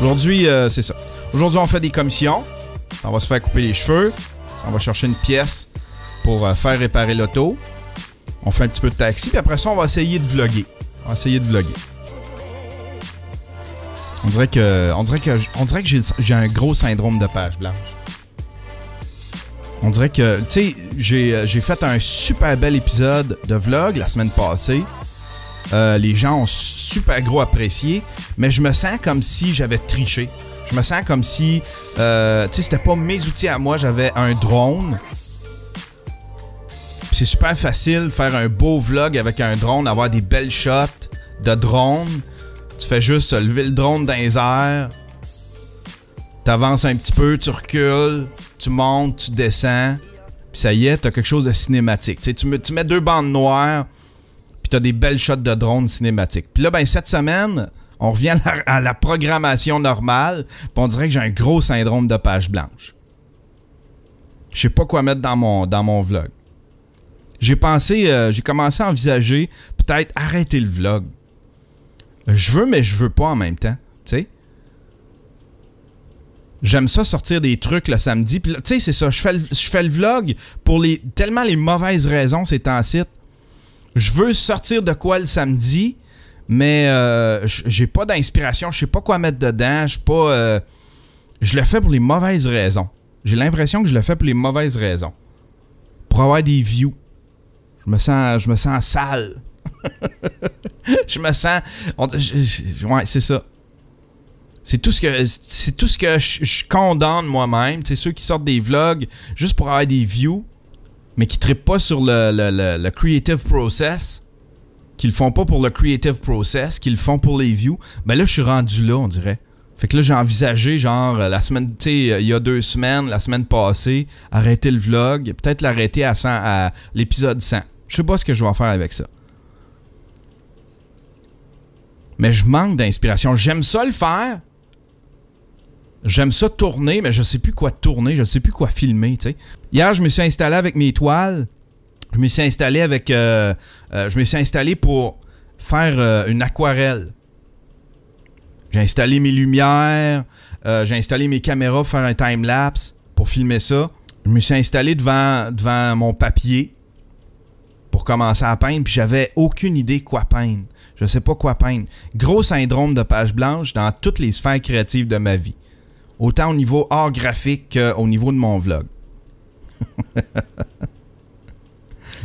Aujourd'hui, c'est ça. Aujourd'hui, on fait des commissions. On va se faire couper les cheveux. On va chercher une pièce pour faire réparer l'auto. On fait un petit peu de taxi, puis après ça, on va essayer de vlogger. On dirait que j'ai un gros syndrome de page blanche. On dirait que, tu sais, j'ai fait un super bel épisode de vlog la semaine passée. Les gens ont super gros apprécié, mais je me sens comme si j'avais triché. Je me sens comme si, tu sais, c'était pas mes outils à moi, j'avais un drone. Puis c'est super facile de faire un beau vlog avec un drone, avoir des belles shots de drone. Tu fais juste lever le drone dans les airs. T'avances un petit peu, tu recules, tu montes, tu descends. Puis ça y est, t'as quelque chose de cinématique. Tu sais, tu mets 2 bandes noires, puis t'as des belles shots de drone cinématiques. Puis là, ben cette semaine, on revient à la programmation normale, puis on dirait que j'ai un gros syndrome de page blanche. Je sais pas quoi mettre dans mon vlog. J'ai commencé à envisager peut-être arrêter le vlog. Je veux, mais je veux pas en même temps, tu sais. J'aime ça sortir des trucs le samedi. Puis tu sais, c'est ça, je fais le vlog pour tellement les mauvaises raisons ces temps-ci. Je veux sortir de quoi le samedi, mais j'ai pas d'inspiration, je sais pas quoi mettre dedans, je le fais pour les mauvaises raisons. J'ai l'impression que je le fais pour les mauvaises raisons. Pour avoir des views. Je me sens sale. Je me sens... ouais, c'est ça. C'est tout ce que je condamne moi-même. C'est ceux qui sortent des vlogs juste pour avoir des views, mais qui ne trippent pas sur le creative process, qui le font pas pour le creative process, qui le font pour les views. Ben là, je suis rendu là, on dirait. Fait que là, j'ai envisagé, genre, la semaine, tu sais, il y a 2 semaines, la semaine passée, arrêter le vlog, peut-être l'arrêter à l'épisode 100. Je sais pas ce que je vais faire avec ça. Mais je manque d'inspiration. J'aime ça le faire. J'aime ça tourner, mais je sais plus quoi tourner, je sais plus quoi filmer, tu sais. Hier, je me suis installé avec mes toiles. Je me suis installé pour faire une aquarelle. J'ai installé mes lumières, j'ai installé mes caméras pour faire un time-lapse, pour filmer ça. Je me suis installé devant mon papier pour commencer à peindre, puis j'avais aucune idée quoi peindre. Je sais pas quoi peindre. Gros syndrome de page blanche dans toutes les sphères créatives de ma vie. Autant au niveau art graphique qu'au niveau de mon vlog.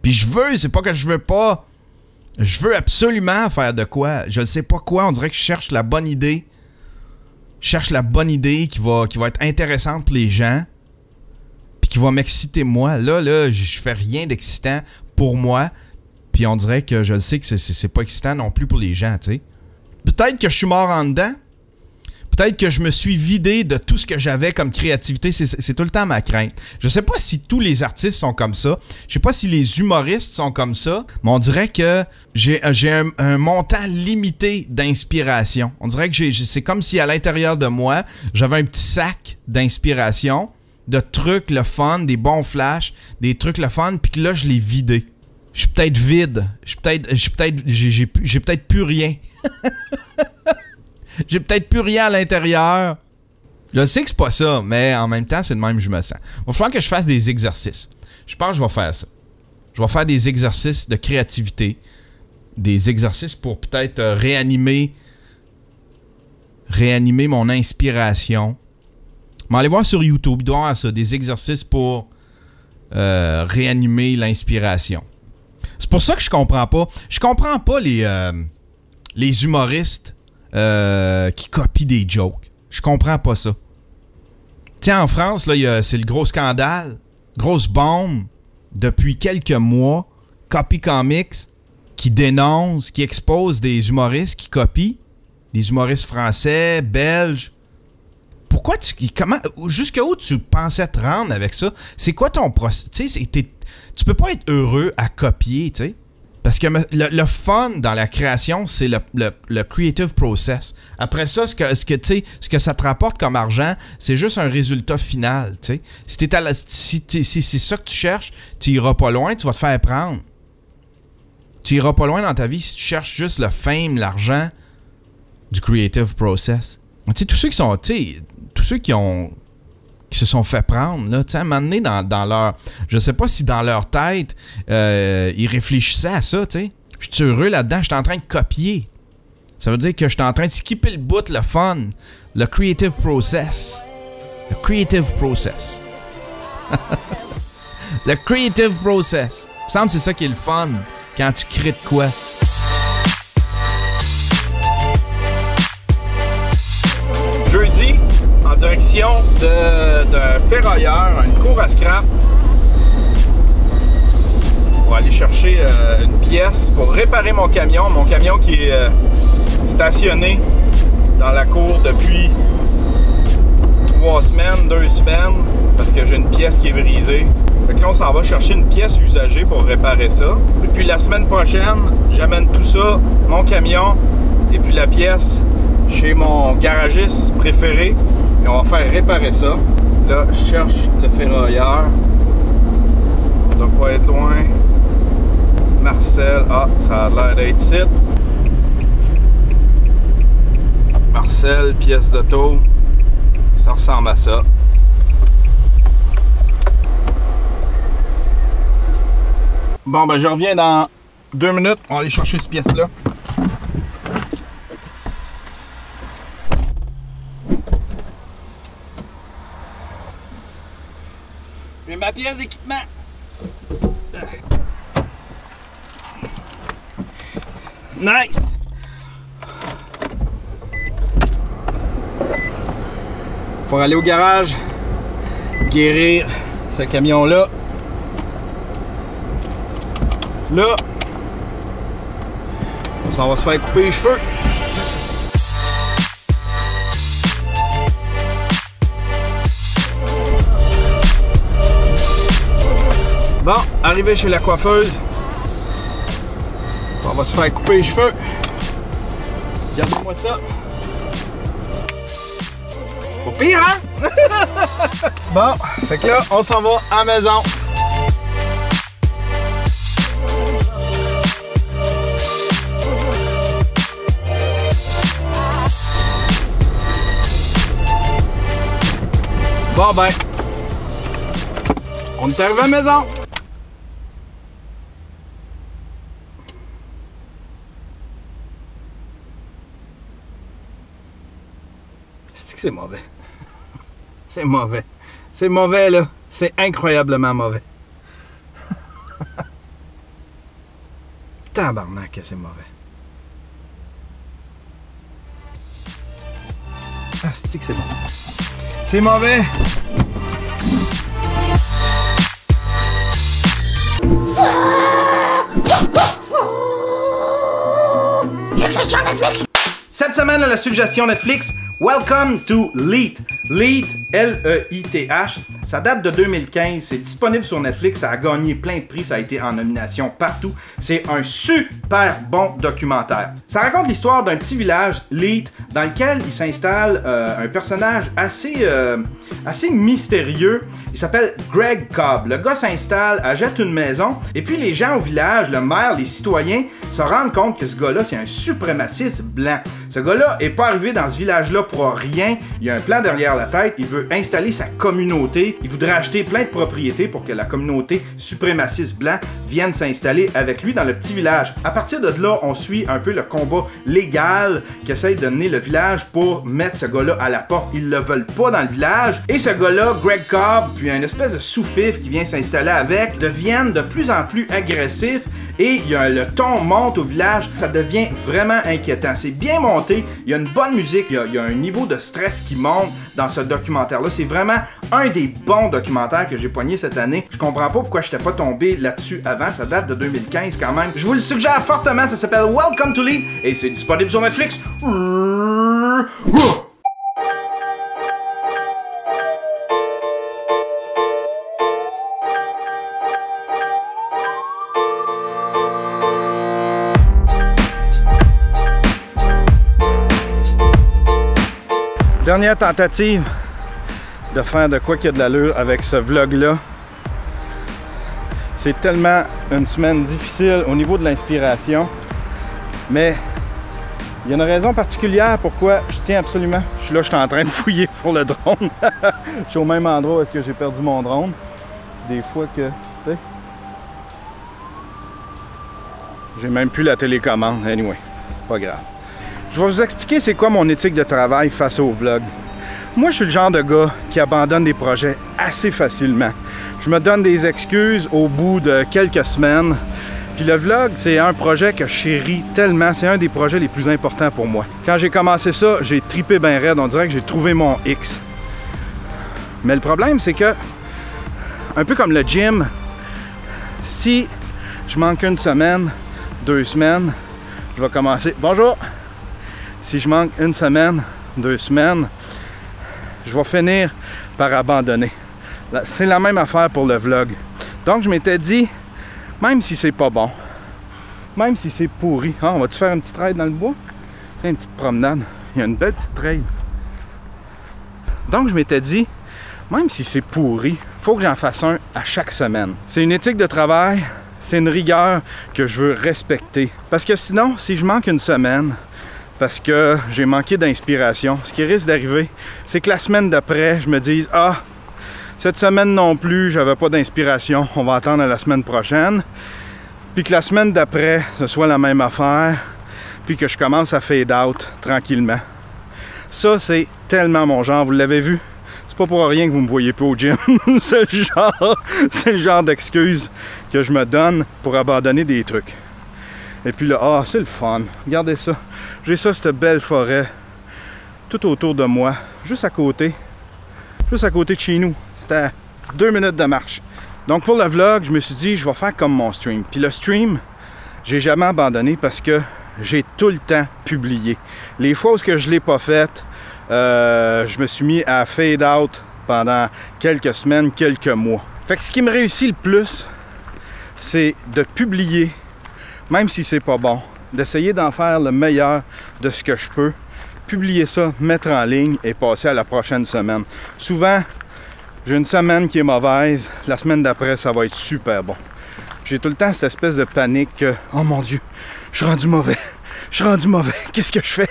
Puis c'est pas que je veux pas. Je veux absolument faire de quoi. Je ne sais pas quoi. On dirait que je cherche la bonne idée. Je cherche la bonne idée qui va être intéressante pour les gens. Puis qui va m'exciter moi. Là, je fais rien d'excitant pour moi. Puis on dirait que je le sais que c'est pas excitant non plus pour les gens, tu sais. Peut-être que je suis mort en dedans. Peut-être que je me suis vidé de tout ce que j'avais comme créativité. C'est tout le temps ma crainte. Je sais pas si tous les artistes sont comme ça. Je sais pas si les humoristes sont comme ça. Mais on dirait que j'ai un montant limité d'inspiration. On dirait que c'est comme si à l'intérieur de moi, j'avais un petit sac d'inspiration, de trucs le fun, des bons flashs, des trucs le fun, puis que là, je l'ai vidé. Je suis peut-être vide. J'ai peut-être plus rien. J'ai peut-être plus rien à l'intérieur. Je sais que c'est pas ça, mais en même temps, c'est de même que je me sens. Il va falloir que je fasse des exercices. Je pense que je vais faire ça. Je vais faire des exercices de créativité. Des exercices pour peut-être réanimer mon inspiration. Mais allez voir sur YouTube, il doit y avoir ça, des exercices pour réanimer l'inspiration. C'est pour ça que je comprends pas. Je comprends pas les humoristes qui copient des jokes. Je comprends pas ça. Tiens, en France, là, c'est le gros scandale, grosse bombe, depuis quelques mois, Copy Comics, qui dénonce, qui expose des humoristes qui copient, des humoristes français, belges. Pourquoi jusqu'où tu pensais te rendre avec ça? C'est quoi ton processus? Tu sais, tu peux pas être heureux à copier, tu sais. Parce que le fun dans la création, c'est le creative process. Après ça, ce que ça te rapporte comme argent, c'est juste un résultat final. T'sais. Si c'est ça que tu cherches, tu iras pas loin, tu vas te faire prendre. Tu iras pas loin dans ta vie si tu cherches juste le fame, l'argent du creative process. Tu sais, tous ceux qui sont, tu sais, tous ceux qui se sont fait prendre, là, tu sais, à un moment donné, dans leur... Je sais pas si dans leur tête, ils réfléchissaient à ça, tu sais. Je suis heureux là-dedans, je suis en train de copier. Ça veut dire que je suis en train de skipper le bout, le fun, le creative process. Le creative process. Le creative process. Il me semble que c'est ça qui est le fun, quand tu crées de quoi. Jeudi, en direction d'un ferrailleur, une cour à scrap. On va aller chercher une pièce pour réparer mon camion. Mon camion qui est stationné dans la cour depuis 3 semaines, 2 semaines, parce que j'ai une pièce qui est brisée. Fait que là, on s'en va chercher une pièce usagée pour réparer ça. Et puis la semaine prochaine, j'amène tout ça, mon camion, et puis la pièce chez mon garagiste préféré. Et on va faire réparer ça. Là, je cherche le ferrailleur. Ça doit pas être loin. Marcel, ah, ça a l'air d'être ici. Marcel, pièce d'auto. Ça ressemble à ça. Bon, ben je reviens dans 2 minutes. On va aller chercher cette pièce-là. J'ai ma pièce d'équipement. Nice! Faut aller au garage, guérir ce camion-là. Là, ça va se faire couper les cheveux. Bon, arrivé chez la coiffeuse. On va se faire couper les cheveux. Regardez-moi ça. Pas pire, hein? Bon, fait que là, on s'en va à la maison. Bon ben, on est arrivé à la maison. C'est mauvais. C'est mauvais. C'est mauvais, là. C'est incroyablement mauvais. Tabarnak que c'est mauvais. Ah, c'est que c'est bon. C'est mauvais. Suggestion Netflix. Cette semaine, à la suggestion Netflix, Welcome to Leith. Leith, L-E-I-T-H. Ça date de 2015, c'est disponible sur Netflix, ça a gagné plein de prix, ça a été en nomination partout. C'est un super bon documentaire. Ça raconte l'histoire d'un petit village, Leith, dans lequel il s'installe un personnage assez mystérieux. Il s'appelle Greg Cobb. Le gars s'installe, achète une maison, et puis les gens au village, le maire, les citoyens, se rendent compte que ce gars-là, c'est un suprémaciste blanc. Ce gars-là est pas arrivé dans ce village-là pour rien. Il a un plan derrière la tête. Il veut installer sa communauté. Il voudrait acheter plein de propriétés pour que la communauté suprémaciste blanc vienne s'installer avec lui dans le petit village. À partir de là, on suit un peu le combat légal qu'essaye de mener le village pour mettre ce gars-là à la porte. Ils le veulent pas dans le village. Et ce gars-là, Greg Cobb, puis une espèce de sous-fif qui vient s'installer avec, deviennent de plus en plus agressifs. Et le ton monte au village, ça devient vraiment inquiétant. C'est bien monté, il y a une bonne musique, il y a un niveau de stress qui monte dans ce documentaire-là. C'est vraiment un des bons documentaires que j'ai pogné cette année. Je comprends pas pourquoi je n'étais pas tombé là-dessus avant, ça date de 2015 quand même. Je vous le suggère fortement, ça s'appelle Welcome to Leith et c'est disponible sur Netflix. Dernière tentative de faire de quoi qu'il y a de l'allure avec ce vlog-là. C'est tellement une semaine difficile au niveau de l'inspiration, mais Il y a une raison particulière pourquoi je tiens absolument. Je suis en train de fouiller pour le drone. Je suis au même endroit où est-ce que j'ai perdu mon drone. Des fois que, tu sais, j'ai même plus la télécommande. Anyway, pas grave. Je vais vous expliquer c'est quoi mon éthique de travail face au vlog. Moi, je suis le genre de gars qui abandonne des projets assez facilement. Je me donne des excuses au bout de quelques semaines. Puis le vlog, c'est un projet que je chéris tellement. C'est un des projets les plus importants pour moi. Quand j'ai commencé ça, j'ai tripé ben raide. On dirait que j'ai trouvé mon X. Mais le problème, c'est que, un peu comme le gym, si je manque une semaine, 2 semaines, je vais commencer. Bonjour! Si je manque une semaine, 2 semaines, je vais finir par abandonner. C'est la même affaire pour le vlog. Donc, je m'étais dit, même si c'est pas bon, même si c'est pourri, ah, on va-tu faire une petite trail dans le bois? Tiens, une petite promenade. Il y a une belle petite trail. Donc, je m'étais dit, même si c'est pourri, il faut que j'en fasse un à chaque semaine. C'est une éthique de travail, c'est une rigueur que je veux respecter. Parce que sinon, si je manque une semaine, parce que j'ai manqué d'inspiration, ce qui risque d'arriver, c'est que la semaine d'après, je me dise, ah, cette semaine non plus, j'avais pas d'inspiration, on va attendre à la semaine prochaine. Puis que la semaine d'après, ce soit la même affaire, puis que je commence à fade out tranquillement. Ça, c'est tellement mon genre, vous l'avez vu. C'est pas pour rien que vous me voyez plus au gym. C'est le genre d'excuse que je me donne pour abandonner des trucs. Et puis là, ah, c'est le fun. Regardez ça. J'ai ça, cette belle forêt, tout autour de moi, juste à côté de chez nous. C'était à 2 minutes de marche. Donc pour le vlog, je me suis dit, je vais faire comme mon stream. Puis le stream, j'ai jamais abandonné parce que j'ai tout le temps publié. Les fois où je l'ai pas fait, je me suis mis à fade out pendant quelques semaines, quelques mois. Fait que ce qui me réussit le plus, c'est de publier, même si c'est pas bon, d'essayer d'en faire le meilleur de ce que je peux, publier ça, mettre en ligne et passer à la prochaine semaine. Souvent, j'ai une semaine qui est mauvaise, la semaine d'après, ça va être super bon. J'ai tout le temps cette espèce de panique que, oh mon Dieu, je suis rendu mauvais, qu'est-ce que je fais?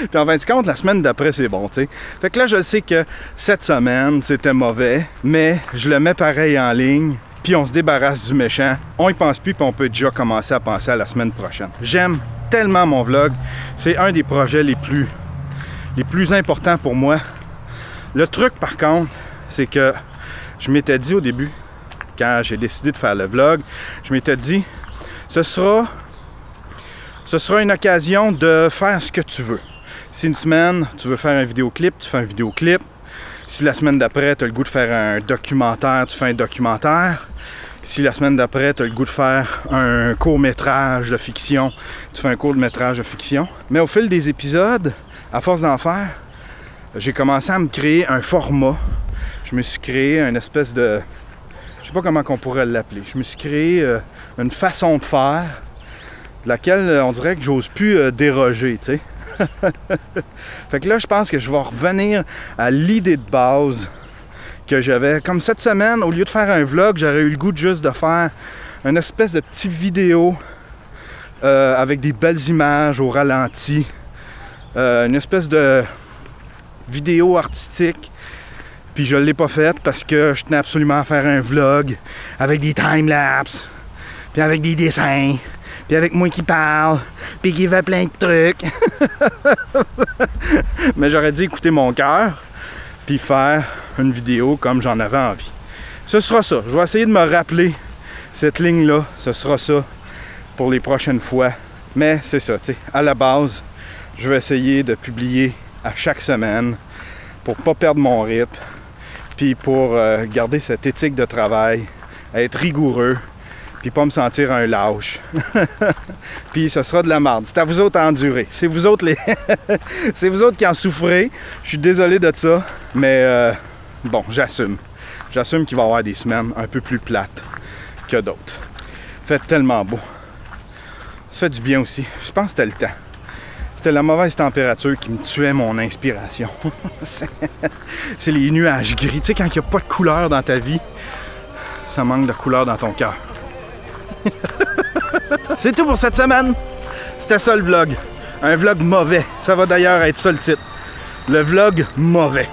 Puis en fin de compte, la semaine d'après, c'est bon, tu sais. Fait que là, je sais que cette semaine, c'était mauvais, mais je le mets pareil en ligne, puis on se débarrasse du méchant, on y pense plus, puis on peut déjà commencer à penser à la semaine prochaine. J'aime tellement mon vlog, c'est un des projets les plus importants pour moi. Le truc, par contre, c'est que je m'étais dit au début, quand j'ai décidé de faire le vlog, je m'étais dit, ce sera une occasion de faire ce que tu veux. Si une semaine, tu veux faire un vidéoclip, tu fais un vidéoclip. Si la semaine d'après, tu as le goût de faire un documentaire, tu fais un documentaire. Si la semaine d'après, tu as le goût de faire un court-métrage de fiction, tu fais un court-métrage de fiction. Mais au fil des épisodes, à force d'en faire, j'ai commencé à me créer un format. Je me suis créé une espèce de... Je sais pas comment on pourrait l'appeler. Je me suis créé une façon de faire de laquelle on dirait que j'ose plus déroger, tu sais. Fait que là, je pense que je vais revenir à l'idée de base que j'avais. Comme cette semaine, au lieu de faire un vlog, j'aurais eu le goût de juste de faire une espèce de petite vidéo avec des belles images au ralenti. Une espèce de vidéo artistique. Puis je ne l'ai pas faite parce que je tenais absolument à faire un vlog avec des time-lapse, puis avec des dessins, puis avec moi qui parle, puis qui fait plein de trucs. Mais j'aurais dû écouter mon cœur, puis faire une vidéo comme j'en avais envie. Ce sera ça. Je vais essayer de me rappeler cette ligne-là. Ce sera ça pour les prochaines fois. Mais c'est ça, tu sais, à la base, je vais essayer de publier à chaque semaine pour pas perdre mon rythme. Puis pour garder cette éthique de travail, être rigoureux, puis pas me sentir un lâche. Puis ce sera de la merde. C'est à vous autres à endurer. C'est vous autres c'est vous autres qui en souffrez. Je suis désolé de ça, mais bon, j'assume. J'assume qu'il va y avoir des semaines un peu plus plates que d'autres. Fait tellement beau. Ça fait du bien aussi. Je pense que c'était le temps. C'était la mauvaise température qui me tuait mon inspiration. C'est les nuages gris. Tu sais, quand il n'y a pas de couleur dans ta vie, ça manque de couleur dans ton cœur. C'est tout pour cette semaine. C'était ça le vlog. Un vlog mauvais. Ça va d'ailleurs être ça le titre. Le vlog mauvais.